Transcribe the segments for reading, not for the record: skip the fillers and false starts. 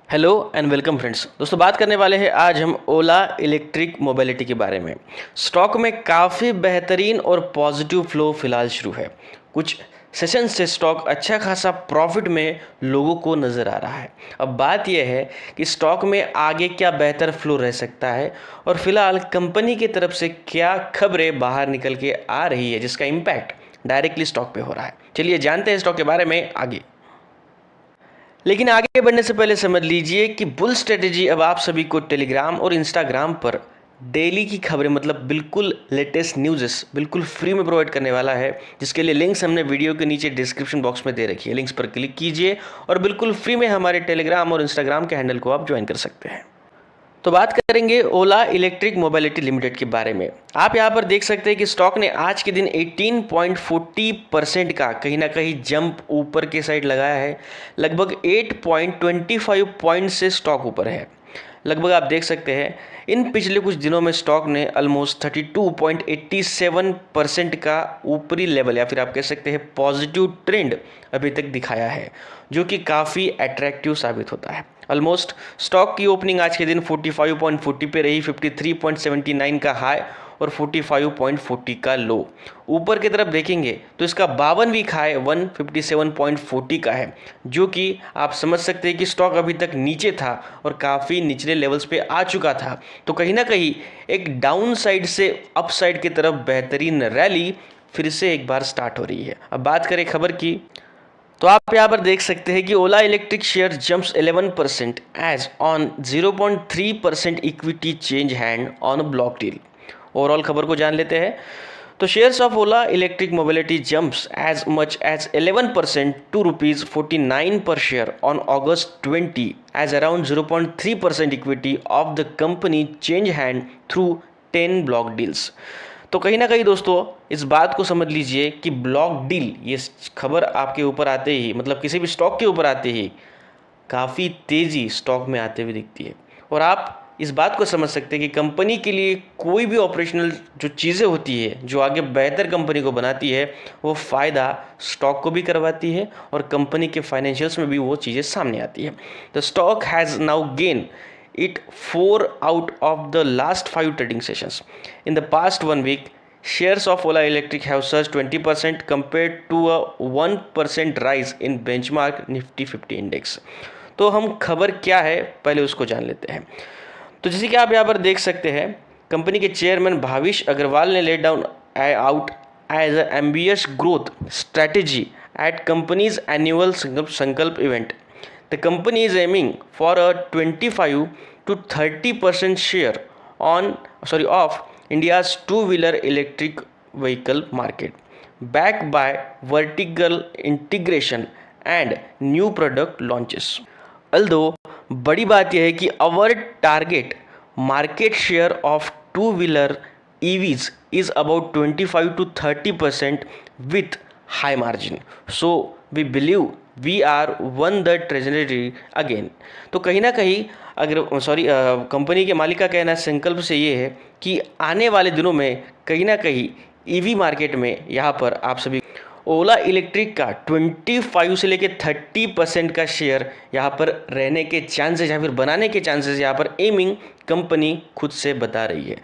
Hello and welcome friends. दोस्तों बात करने वाले हैं आज हम ओला इलेक्ट्रिक मोबिलिटी के बारे में। स्टॉक में काफ़ी बेहतरीन और पॉजिटिव फ्लो फिलहाल शुरू है। कुछ सेशन से स्टॉक अच्छा खासा प्रॉफिट में लोगों को नज़र आ रहा है। अब बात यह है कि स्टॉक में आगे क्या बेहतर फ्लो रह सकता है और फिलहाल कंपनी की तरफ से क्या खबरें बाहर निकल के आ रही है जिसका इम्पैक्ट डायरेक्टली स्टॉक पे हो रहा है। चलिए जानते हैं स्टॉक के बारे में आगे। लेकिन आगे बढ़ने से पहले समझ लीजिए कि बुल स्ट्रेटेजी अब आप सभी को टेलीग्राम और इंस्टाग्राम पर डेली की खबरें मतलब बिल्कुल लेटेस्ट न्यूज़ बिल्कुल फ्री में प्रोवाइड करने वाला है, जिसके लिए लिंक्स हमने वीडियो के नीचे डिस्क्रिप्शन बॉक्स में दे रखी है। लिंक्स पर क्लिक कीजिए और बिल्कुल फ्री में हमारे टेलीग्राम और इंस्टाग्राम के हैंडल को आप ज्वाइन कर सकते हैं। तो बात करेंगे ओला इलेक्ट्रिक मोबिलिटी लिमिटेड के बारे में। आप यहां पर देख सकते हैं कि स्टॉक ने आज के दिन 18.40% का कहीं ना कहीं जंप ऊपर के साइड लगाया है। लगभग 8.25 पॉइंट से स्टॉक ऊपर है। लगभग आप देख सकते हैं इन पिछले कुछ दिनों में स्टॉक ने ऑलमोस्ट 32.87% का ऊपरी लेवल या फिर आप कह सकते हैं पॉजिटिव ट्रेंड अभी तक दिखाया है, जो कि काफ़ी अट्रैक्टिव साबित होता है। ऑलमोस्ट स्टॉक की ओपनिंग आज के दिन 45.40 पे रही, 53.79 का हाई और 45.40 का लो। ऊपर की तरफ देखेंगे तो इसका 52 वीक हाई 157.40 का है, जो कि आप समझ सकते हैं कि स्टॉक अभी तक नीचे था और काफ़ी निचले लेवल्स पे आ चुका था। तो कहीं ना कहीं एक डाउन साइड से अप साइड की तरफ बेहतरीन रैली फिर से एक बार स्टार्ट हो रही है। अब बात करें खबर की, तो आप यहाँ पर देख सकते हैं कि Ola Electric share jumps 11% as on 0.3% equity change hand on block deal. Overall खबर को जान लेते हैं। तो shares of Ola Electric mobility jumps as much as 11% to ₹49 per share on August 20 as around 0.3% equity of the company change hand through 10 block deals. तो कहीं ना कहीं दोस्तों इस बात को समझ लीजिए कि ब्लॉक डील, ये खबर आपके ऊपर आते ही मतलब किसी भी स्टॉक के ऊपर आते ही काफ़ी तेज़ी स्टॉक में आते हुए दिखती है। और आप इस बात को समझ सकते हैं कि कंपनी के लिए कोई भी ऑपरेशनल जो चीज़ें होती है जो आगे बेहतर कंपनी को बनाती है, वो फ़ायदा स्टॉक को भी करवाती है और कंपनी के फाइनेंशियल्स में भी वो चीज़ें सामने आती है। The stock has now gain it 4 out of the last 5 trading sessions. In the past 1 week, shares of Ola Electric have surged 20% compared to a 1% rise in benchmark Nifty 50 index. तो हम खबर क्या है पहले उसको जान लेते हैं। तो जैसे कि आप यहाँ पर देख सकते हैं, कंपनी के चेयरमैन भाविश अग्रवाल ने laid down out as a ambitious growth strategy at company's annual Sankalp event. The company is aiming for a 25 to 30% share of India's two-wheeler electric vehicle market, backed by vertical integration and new product launches. Although बड़ी बात यह है कि our target market share of two-wheeler EVs is about 25 to 30% with high margin. So we believe we are one the treasury again. तो कहीं ना कहीं अगर कंपनी के मालिक का कहना संकल्प से ये है कि आने वाले दिनों में कहीं ना कहीं ईवी मार्केट में यहाँ पर आप सभी ओला इलेक्ट्रिक का 25 से लेकर 30% का शेयर यहाँ पर रहने के चांसेस या फिर बनाने के चांसेस यहाँ पर एमिंग कंपनी खुद से बता रही है।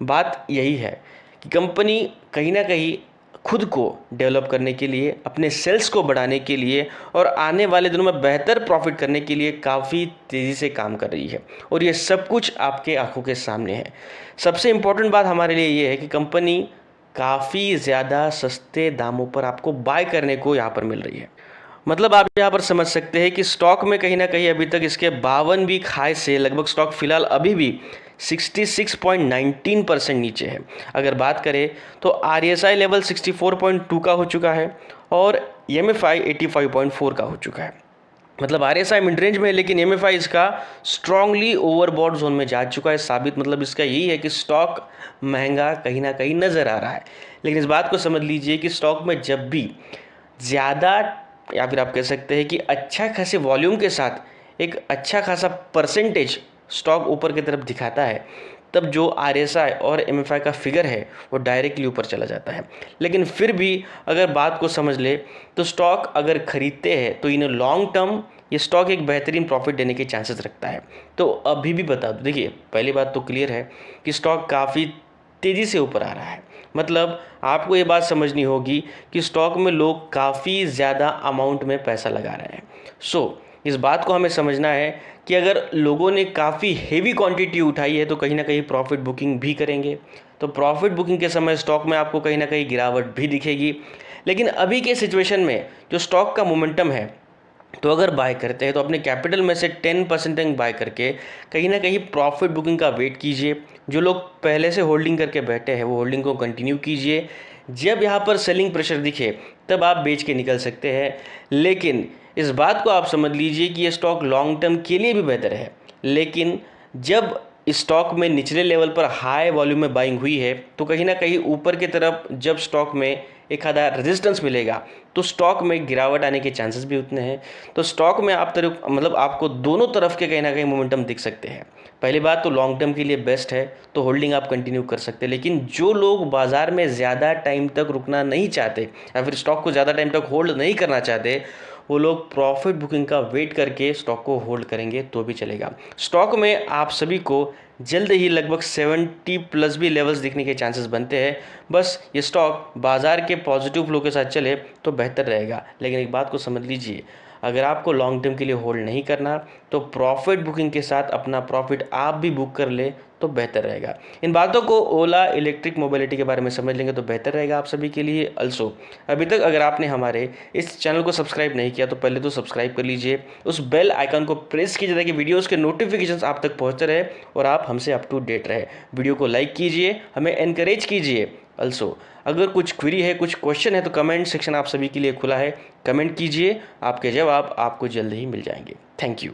बात यही है कि कंपनी कहीं ना कहीं खुद को डेवलप करने के लिए, अपने सेल्स को बढ़ाने के लिए और आने वाले दिनों में बेहतर प्रॉफिट करने के लिए काफ़ी तेज़ी से काम कर रही है और ये सब कुछ आपके आंखों के सामने है। सबसे इम्पोर्टेंट बात हमारे लिए ये है कि कंपनी काफ़ी ज़्यादा सस्ते दामों पर आपको बाय करने को यहाँ पर मिल रही है। मतलब आप यहाँ पर समझ सकते हैं कि स्टॉक में कहीं ना कहीं अभी तक इसके 52 वीक हाई से लगभग स्टॉक फिलहाल अभी भी 66.19% नीचे है। अगर बात करें तो RSI लेवल 64.2 का हो चुका है और MFI 85.4 का हो चुका है। मतलब RSI मिड रेंज में है लेकिन MFI इसका स्ट्रांगली ओवरबॉट जोन में जा चुका है। साबित मतलब इसका यही है कि स्टॉक महंगा कहीं ना कहीं नज़र आ रहा है। लेकिन इस बात को समझ लीजिए कि स्टॉक में जब भी ज़्यादा या फिर आप कह सकते हैं कि अच्छा खासे वॉल्यूम के साथ एक अच्छा खासा परसेंटेज स्टॉक ऊपर की तरफ दिखाता है तब जो RSI और MFI का फिगर है वो डायरेक्टली ऊपर चला जाता है। लेकिन फिर भी अगर बात को समझ ले तो स्टॉक अगर खरीदते हैं तो इन लॉन्ग टर्म ये स्टॉक एक बेहतरीन प्रॉफिट देने के चांसेस रखता है। तो अभी भी बता दो, देखिए पहली बात तो क्लियर है कि स्टॉक काफ़ी तेज़ी से ऊपर आ रहा है। मतलब आपको ये बात समझनी होगी कि स्टॉक में लोग काफ़ी ज़्यादा अमाउंट में पैसा लगा रहे हैं। इस बात को हमें समझना है कि अगर लोगों ने काफ़ी हेवी क्वांटिटी उठाई है तो कहीं ना कहीं प्रॉफिट बुकिंग भी करेंगे। तो प्रॉफिट बुकिंग के समय स्टॉक में आपको कहीं ना कहीं गिरावट भी दिखेगी। लेकिन अभी के सिचुएशन में जो स्टॉक का मोमेंटम है, तो अगर बाय करते हैं तो अपने कैपिटल में से 10% तक बाय करके कहीं ना कहीं प्रॉफिट बुकिंग का वेट कीजिए। जो लोग पहले से होल्डिंग करके बैठे हैं वो होल्डिंग को कंटिन्यू कीजिए। जब यहाँ पर सेलिंग प्रेशर दिखे तब आप बेच के निकल सकते हैं। लेकिन इस बात को आप समझ लीजिए कि ये स्टॉक लॉन्ग टर्म के लिए भी बेहतर है। लेकिन जब स्टॉक में निचले लेवल पर हाई वॉल्यूम में बाइंग हुई है तो कहीं ना कहीं ऊपर की तरफ जब स्टॉक में एक आधा रेजिस्टेंस मिलेगा तो स्टॉक में गिरावट आने के चांसेस भी उतने हैं। तो स्टॉक में आप तरफ मतलब आपको दोनों तरफ के कहीं ना कहीं मोमेंटम दिख सकते हैं। पहली बात तो लॉन्ग टर्म के लिए बेस्ट है तो होल्डिंग आप कंटिन्यू कर सकते हैं। लेकिन जो लोग बाजार में ज़्यादा टाइम तक रुकना नहीं चाहते या फिर स्टॉक को ज़्यादा टाइम तक होल्ड नहीं करना चाहते, वो लोग प्रॉफिट बुकिंग का वेट करके स्टॉक को होल्ड करेंगे तो भी चलेगा। स्टॉक में आप सभी को जल्द ही लगभग 70 प्लस भी लेवल्स दिखने के चांसेस बनते हैं। बस ये स्टॉक बाजार के पॉजिटिव फ्लो के साथ चले तो बेहतर रहेगा। लेकिन एक बात को समझ लीजिए, अगर आपको लॉन्ग टर्म के लिए होल्ड नहीं करना तो प्रॉफिट बुकिंग के साथ अपना प्रॉफिट आप भी बुक कर ले तो बेहतर रहेगा। इन बातों को ओला इलेक्ट्रिक मोबिलिटी के बारे में समझ लेंगे तो बेहतर रहेगा आप सभी के लिए। अल्सो अभी तक अगर आपने हमारे इस चैनल को सब्सक्राइब नहीं किया तो पहले तो सब्सक्राइब कर लीजिए, उस बेल आइकन को प्रेस कीजिए ताकि वीडियोस के नोटिफिकेशंस आप तक पहुंचते रहे और आप हमसे अप टू डेट रहे। वीडियो को लाइक कीजिए, हमें एनकरेज कीजिए। अल्सो अगर कुछ क्वेरी है, कुछ क्वेश्चन है तो कमेंट सेक्शन आप सभी के लिए खुला है, कमेंट कीजिए, आपके जवाब आपको जल्द ही मिल जाएंगे। Thank you.